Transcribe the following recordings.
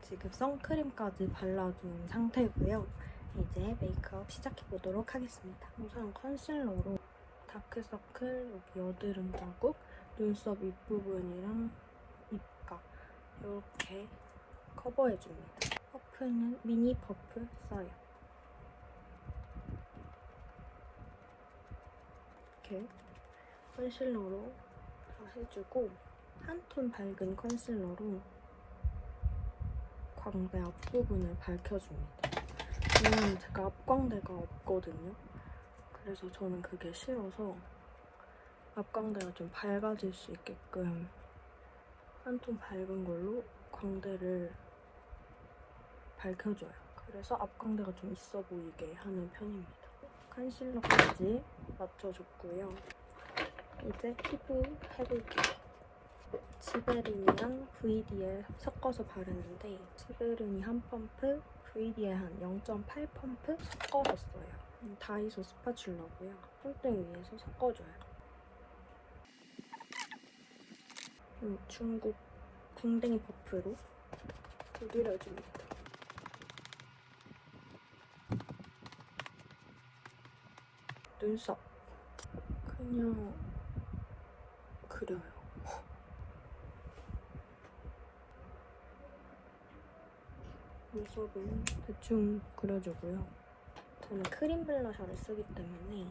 지금 선크림까지 발라둔 상태고요. 이제 메이크업 시작해보도록 하겠습니다. 우선 컨실러로 다크서클, 여기 여드름 자국, 눈썹 윗부분이랑 입가 이렇게 커버해줍니다. 퍼프는 미니 퍼프 써요. 이렇게 컨실러로 다 해주고 한 톤 밝은 컨실러로 광대 앞부분을 밝혀줍니다. 왜냐면 제가 앞광대가 없거든요. 그래서 저는 그게 싫어서 앞광대가 좀 밝아질 수 있게끔 한 톤 밝은 걸로 광대를 밝혀줘요. 그래서 앞광대가 좀 있어 보이게 하는 편입니다. 컨실러까지 맞춰줬고요. 이제 피부 해볼게요. 지베린이랑 VDL 섞어서 바르는데 지베린이 한 펌프, VDL 한 0.8 펌프 섞어서 써요. 다이소 스파츌러고요. 손등 위에서 섞어줘요. 중국 궁뎅이 퍼프로 두드려줍니다. 눈썹 그냥 그려요. 눈썹은 대충 그려주고요. 저는 크림 블러셔를 쓰기 때문에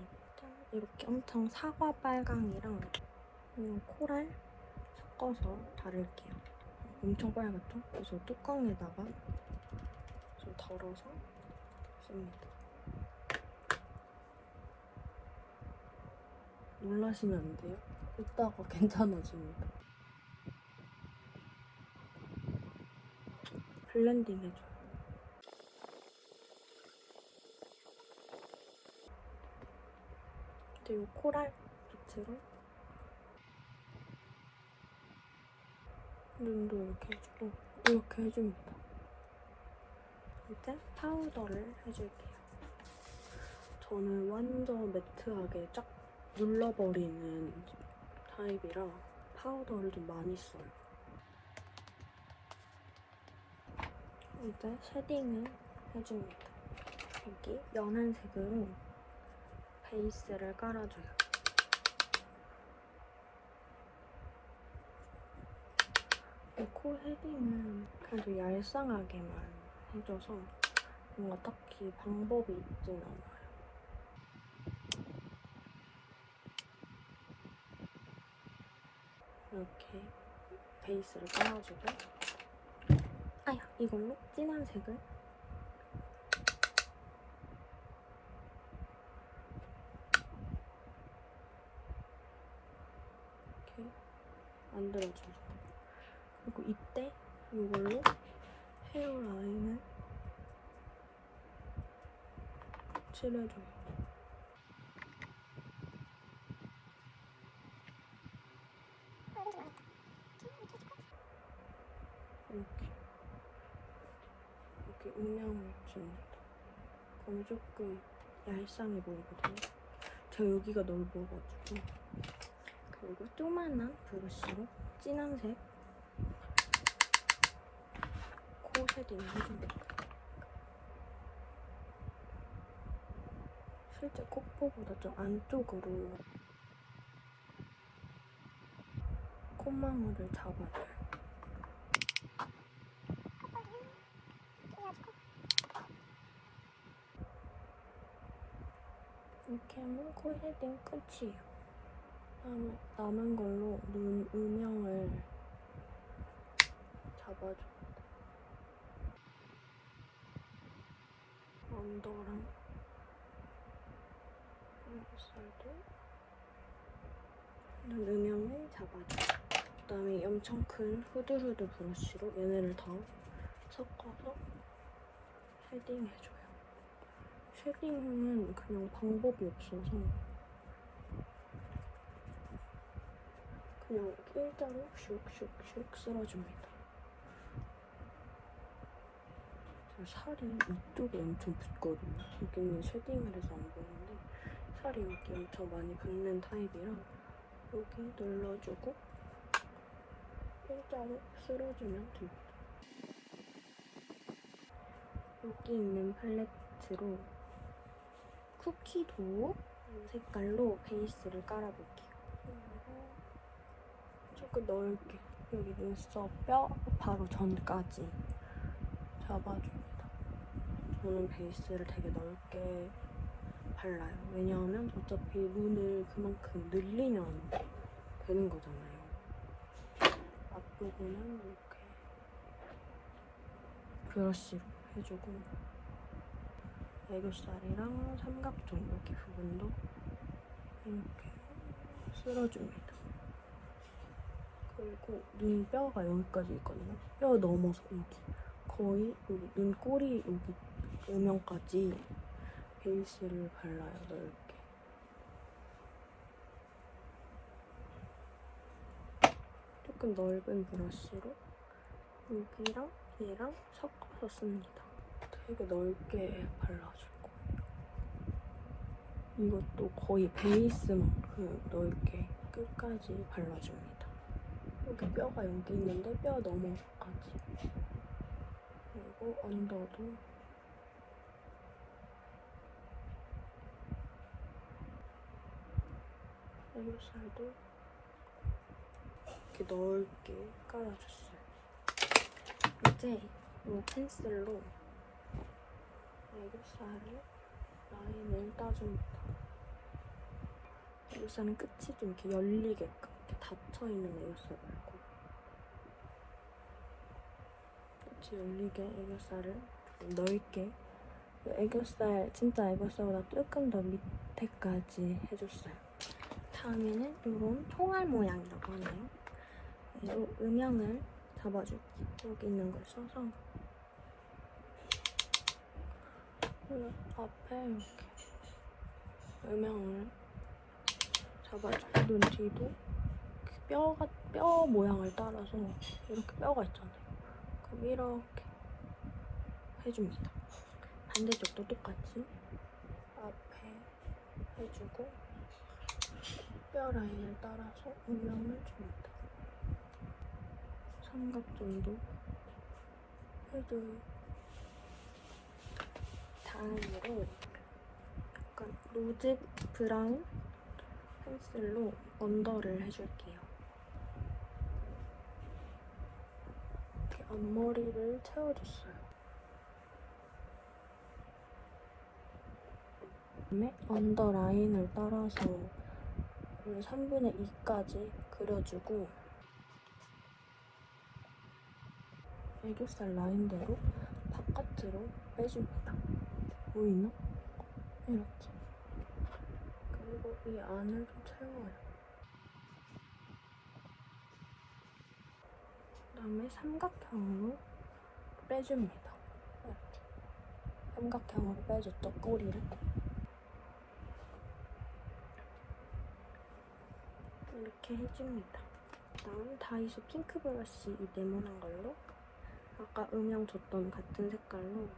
이렇게 엄청 사과 빨강이랑 코랄 섞어서 바를게요. 엄청 빨갛죠? 그래서 뚜껑에다가 좀 덜어서 씁니다. 놀라시면 안 돼요. 이따가 괜찮아집니다. 블렌딩 해줘요. 그리고 코랄 빛으로 눈도 이렇게 해주고 이렇게 해줍니다. 이제 파우더를 해줄게요. 저는 완전 매트하게 쫙 눌러버리는 타입이라 파우더를 좀 많이 써요. 이제 쉐딩을 해줍니다. 여기 연한 색으로 베이스를 깔아줘요. 이 코 쉐딩은 그래도 얄쌍하게만 해줘서 뭔가 딱히 방법이 있진 않아요. 이렇게 베이스를 깔아주고 이걸로 진한 색을 이렇게 만들어줍니다. 그리고 이때 이걸로 헤어라인을 칠해줘요. 이렇게 음영을 줍니다. 그러면 조금 얄쌍해 보이거든요. 제가 여기가 넓어가지고. 그리고 조그만한 브러쉬로 진한 색 코 쉐딩을 해줍니다. 실제 콧볼보다 좀 안쪽으로 콧망울을 잡아줘요. 이렇게 하면 코 쉐딩 끝이에요. 다음에 남은 걸로 눈 음영을 잡아줍니다. 언더랑 살도 눈 음영을 잡아줘요. 그다음에 엄청 큰 후드후드 브러쉬로 얘네를 다 섞어서 쉐딩해줘요. 쉐딩은 그냥 방법이 없어서 그냥 일자로 슉슉슉 쓸어줍니다. 살이 이쪽에 엄청 붓거든요. 여기는 쉐딩을 해서 안 보이는데 살이 여기 엄청 많이 붓는 타입이라 여기 눌러주고 일자로 쓸어주면 됩니다. 여기 있는 팔레트로 쿠키도우 색깔로 베이스를 깔아볼게요. 그리고 조금 넓게 여기 눈썹 뼈 바로 전까지 잡아줍니다. 저는 베이스를 되게 넓게 발라요. 왜냐하면 어차피 눈을 그만큼 늘리면 되는 거잖아요. 앞부분은 이렇게 브러쉬로 해주고 애교살이랑 삼각존 여기 부분도 이렇게 쓸어줍니다. 그리고 눈뼈가 여기까지 있거든요. 뼈 넘어서 여기 거의 여기 눈꼬리 여기 음영까지 베이스를 발라요. 넓게. 조금 넓은 브러쉬로 여기랑 얘랑 섞어서 씁니다. 되게 넓게 발라줄 거예요. 이것도 거의 베이스만큼 넓게 끝까지 발라줍니다. 여기 뼈가 여기 있는데 뼈 너머까지. 그리고 언더도 애교살도 이렇게 넓게 깔아줬어요. 이제 이 펜슬로 애교살을 라인을 따줍니다. 애교살은 끝이 좀 이렇게 열리게끔 이렇게 닫혀있는 애교살 말고 끝이 열리게 애교살을 좀 넓게 애교살, 진짜 애교살보다 조금 더 밑에까지 해줬어요. 다음에는 이런 총알 모양이라고 하나요? 이 음영을 잡아줄게요. 여기 있는 걸 써서 앞에 이렇게 음영을 잡아주고 눈 뒤도 뼈 모양을 따라서 이렇게 뼈가 있잖아요. 그럼 이렇게 해줍니다. 반대쪽도 똑같이 앞에 해주고 뼈 라인을 따라서 음영을 줍니다. 삼각존도 해줘요. 다음으로 약간 로즈 브라운 펜슬로 언더를 해줄게요. 이렇게 앞머리를 채워줬어요. 그다음에 언더 라인을 따라서 3분의 2까지 그려주고 애교살 라인대로 바깥으로 빼줍니다. 보이나? 이렇게. 그리고 이 안을 좀 채워요. 그다음에 삼각형으로 빼줍니다. 이렇게. 삼각형으로 빼줬죠, 꼬리를. 이렇게 해줍니다. 그다음 다이소 핑크 브러쉬 이 네모난 걸로 아까 음영 줬던 같은 색깔로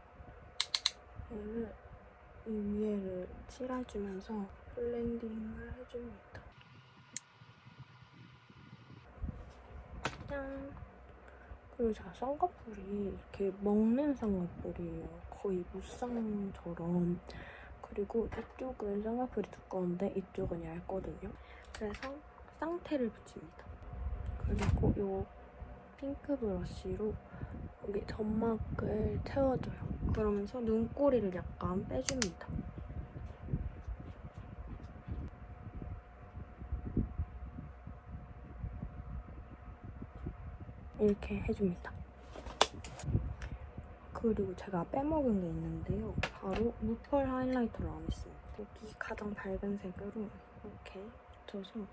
얘를 이 위에를 칠해주면서 블렌딩을 해줍니다. 짠! 그리고 제가 쌍꺼풀이 이렇게 먹는 쌍꺼풀이에요. 거의 무쌍처럼. 그리고 이쪽은 쌍꺼풀이 두꺼운데 이쪽은 얇거든요. 그래서 쌍태를 붙입니다. 그리고 이 핑크 브러쉬로 여기 점막을 채워줘요. 그러면서 눈꼬리를 약간 빼줍니다. 이렇게 해줍니다. 그리고 제가 빼먹은 게 있는데요. 바로 무펄 하이라이터를 안 했습니다. 여기 가장 밝은 색으로 이렇게 붙여서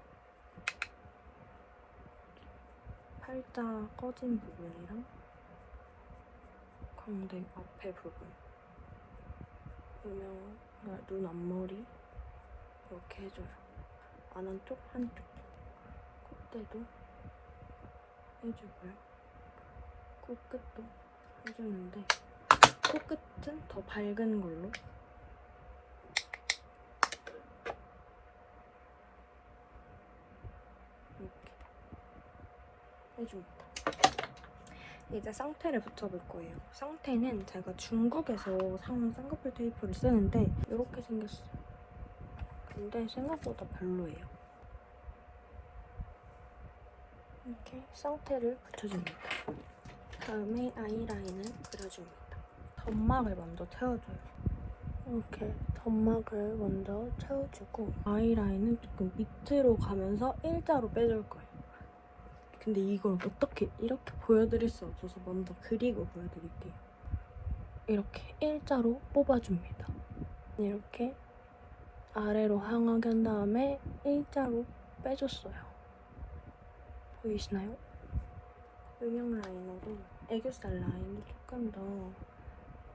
팔자 꺼진 부분이랑 광대 앞에 부분, 음영, 눈 앞머리 이렇게 해줘요. 안 한쪽, 한쪽. 콧대도 해주고요. 코끝도 해주는데 코끝은 더 밝은 걸로 이렇게 해줍니다. 이제 쌍태를 붙여볼 거예요. 쌍태는 제가 중국에서 산 쌍꺼풀 테이프를 쓰는데 이렇게 생겼어요. 근데 생각보다 별로예요. 이렇게 쌍태를 붙여줍니다. 다음에 아이라인을 그려줍니다. 점막을 먼저 채워줘요. 이렇게 점막을 먼저 채워주고 아이라인은 조금 밑으로 가면서 일자로 빼줄 거예요. 근데 이걸 어떻게 이렇게 보여드릴 수 없어서 먼저 그리고 보여드릴게요. 이렇게 일자로 뽑아줍니다. 이렇게 아래로 향하게 한 다음에 일자로 빼줬어요. 보이시나요? 음영 라이너로 애교살 라인을 조금 더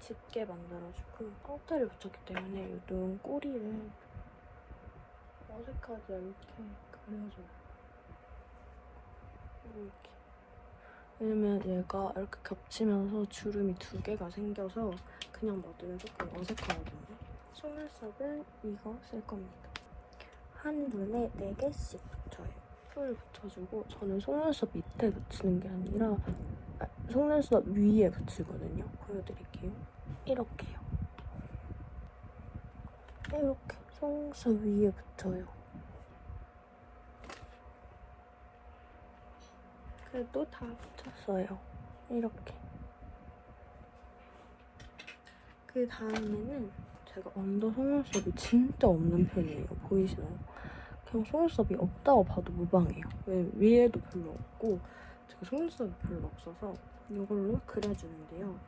짙게 만들어주고 쌍태를 붙였기 때문에 이 눈 꼬리를 어색하지 않게 그려줘요. 이렇게. 왜냐면 얘가 이렇게 겹치면서 주름이 2개가 생겨서 그냥 놔두면 조금 어색하거든요. 속눈썹은 이거 쓸 겁니다. 한 눈에 4개씩 붙여요. 풀 붙여주고 저는 속눈썹 밑에 붙이는 게 아니라 속눈썹 위에 붙이거든요. 보여드릴게요. 이렇게요. 이렇게 속눈썹 위에 붙여요. 그래도 다 붙였어요. 이렇게. 그 다음에는 제가 언더 속눈썹이 진짜 없는 편이에요. 보이시나요? 그냥 속눈썹이 없다고 봐도 무방해요. 왜 위에도 별로 없고 제가 속눈썹이 별로 없어서 이걸로 그려주는데요.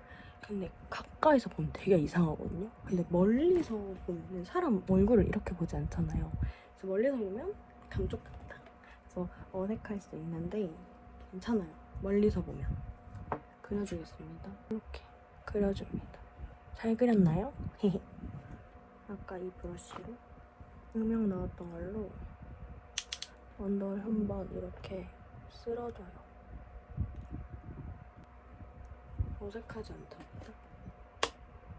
근데 가까이서 보면 되게 이상하거든요. 근데 멀리서 보면 사람 얼굴을 이렇게 보지 않잖아요. 그래서 멀리서 보면 감쪽 같다. 그래서 어색할 수 있는데 괜찮아요. 멀리서 보면. 그려주겠습니다. 이렇게 그려줍니다. 잘 그렸나요? 아까 이 브러쉬로 음영 나왔던 걸로 언더를 한번 이렇게 쓸어줘요. 어색하지 않답니다.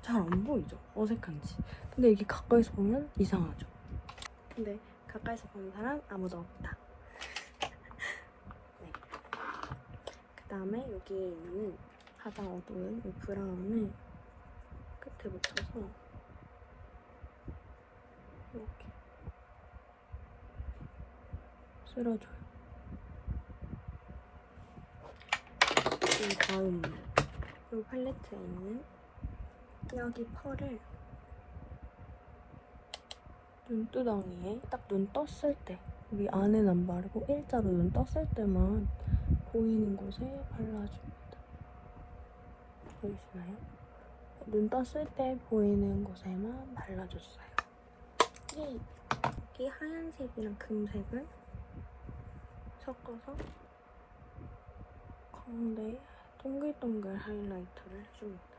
잘 안 보이죠? 어색한지. 근데 이게 가까이서 보면 이상하죠? 근데 가까이서 보는 사람 아무도 없다. 네. 그 다음에 여기 있는 가장 어두운 이 브라운을 끝에 묻혀서 이렇게 쓸어줘요. 이 다음 이 팔레트에 있는 여기 펄을 눈두덩이에 딱 눈 떴을 때 여기 안에는 안 바르고 일자로 눈 떴을 때만 보이는 곳에 발라줍니다. 보이시나요? 눈 떴을 때 보이는 곳에만 발라줬어요. 여기 하얀색이랑 금색을 섞어서 가운데에 동글동글 하이라이터를 해줍니다.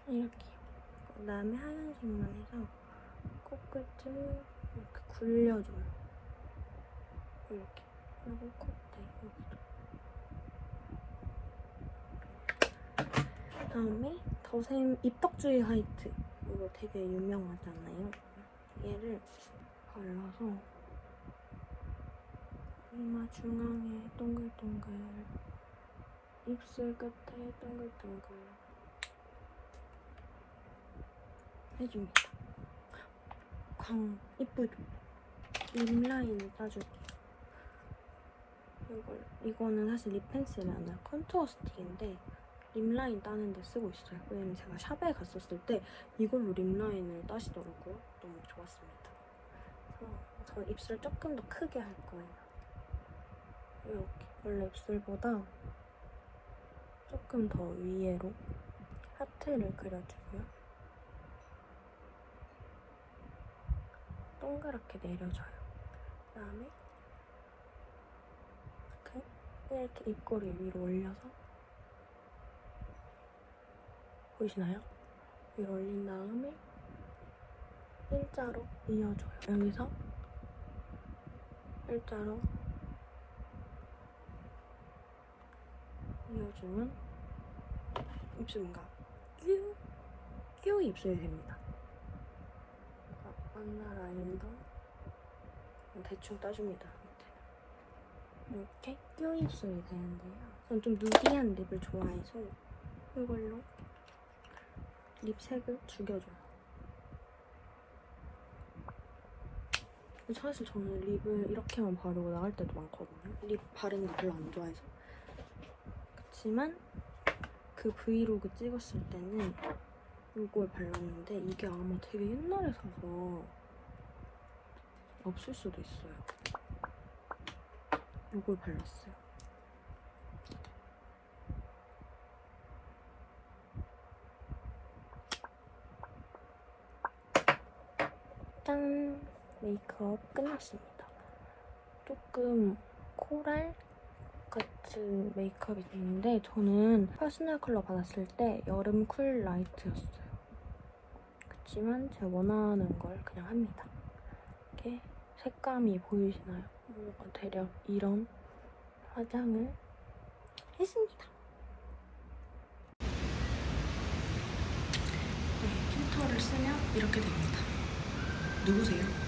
이렇게요. 그 다음에 하얀색만 해서 코끝을 이렇게 굴려줘요. 이렇게. 그리고 콧대 여기도. 그 다음에 더샘 입덕주의 화이트. 이거 되게 유명하잖아요. 얘를 발라서 이마 중앙에 동글동글, 입술 끝에 동글동글 해줍니다. 이쁘죠? 립 라인을 따줄게요. 이거는 사실 립 펜슬이 아니라 컨투어 스틱인데 립 라인 따는데 쓰고 있어요. 왜냐면 제가 샵에 갔었을 때 이걸로 립 라인을 따시더라고요. 너무 좋았습니다. 그래서 저는 입술 조금 더 크게 할 거예요. 이렇게 원래 입술보다 조금 더 위에로 하트를 그려주고요. 동그랗게 내려줘요. 그다음에 이렇게 입꼬리 위로 올려서 보이시나요? 위로 올린 다음에 일자로 이어줘요. 여기서 일자로 이어주면 입술 뭔가 큐 입술이 됩니다. 안나 라인도 대충 따줍니다. 이렇게 껴입술이 되는데요. 저는 좀 누디한 립을 좋아해서 이걸로 립색을 죽여줘요. 사실 저는 립을 이렇게만 바르고 나갈 때도 많거든요. 립 바르는 거 별로 안 좋아해서. 그렇지만 그 브이로그 찍었을 때는 이걸 발랐는데 이게 아마 되게 옛날에 사서 없을 수도 있어요. 이걸 발랐어요. 짠! 메이크업 끝났습니다. 조금 코랄 같은 메이크업이 있는데 저는 퍼스널 컬러 받았을 때 여름 쿨 라이트였어요. 그렇지만 제가 원하는 걸 그냥 합니다. 이렇게 색감이 보이시나요? 뭔가 대략 이런 화장을 했습니다. 네, 필터를 쓰면 이렇게 됩니다. 누구세요?